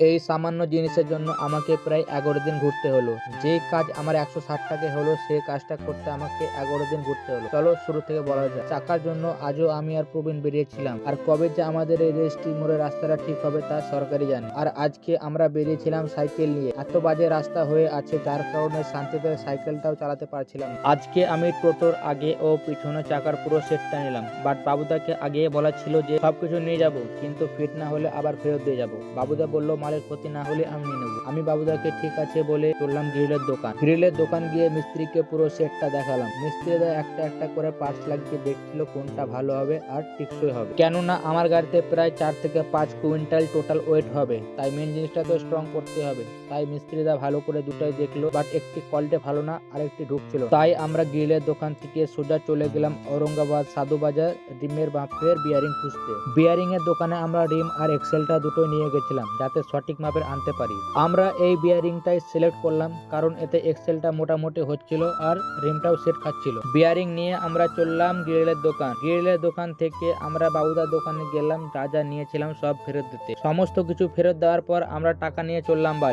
এই সামান্য জিনিসের জন্য আমাকে প্রায় 11 দিন ঘুরতে হলো। যে কাজ আমার 160 টাকায় হলো সেই কাজটা করতে আমাকে 11 দিন ঘুরতে হলো। চলো শুরু থেকে বলা যাক। চাকার জন্য আজও আমি আর প্রবীণ বেরিয়েছিলাম, আর কবে যে আমাদের এই রেজিস্ট্রি মোড়ের রাস্তাটা ঠিক হবে তা সরকারই জানে। আর আজকে আমরা বেরিয়েছিলাম সাইকেল নিয়ে। এত বাজে রাস্তা হয়ে আছে যার কারণে শান্তিতে সাইকেলটাও চালাতে পারছিলাম না। আজকে আমি টোটোর আগে ও পিছনে চাকার পুরো সেটটা নিলাম, বাট বাবুদাকে আগে বলা ছিল যে সবকিছু নিয়ে যাব, কিন্তু ফিট না হলে আবার ফেরত দিয়ে যাব। বাবুদা বলল মালের ক্ষতি না হলে আমি নিয়ে নেবো। আমি বাবুদাকে ঠিক আছে বলে চললাম গ্রিলের দোকান। গ্রিলের দোকান গিয়ে মিস্ত্রিকে পুরো সেটটা দেখালাম। মিস্ত্রিরা একটা একটা করে পার্টস লাগিয়ে দেখছিল কোনটা ভালো হবে আর টিকসই হবে, কেননা আমার গাড়িতে প্রায় 4 থেকে 5 কুইন্টাল টোটাল ওয়েট হবে, তাই মেন জিনিসটা তো স্ট্রং করতে হবে। তাই মিস্ত্রিরা ভালো করে দুটাই দেখলো, বাট একটি কোয়ালিটি ভালো না আর একটি ঢুকছিল। তাই আমরা গ্রিলের দোকান থেকে সোজা চলে গেলাম ঔরঙ্গাবাদ সাধু বাজার রিমের মাপের বিয়ারিং খুঁজতে। বিয়ারিং এর দোকানে আমরা রিম আর এক্সেলটা দুটো নিয়ে গেছিলাম যাতে সঠিক মাপের আনতে পারি। আমরা এই বিয়ারিংটাই সিলেক্ট করলাম কারণ এতে এক্সেলটা মোটামুটি হচ্ছিল আর রিমটাও সেট খাচ্ছিল। বিয়ারিং নিয়ে আমরা চললাম গ্রিলের দোকান। গ্রিলের দোকান থেকে আমরা বাবুদার দোকানে গেলাম, যা যা নিয়েছিলাম সব ফেরত দিতে। সমস্ত কিছু ফেরত দেওয়ার পর আমরা টাকা নিয়ে চললাম বাড়ি।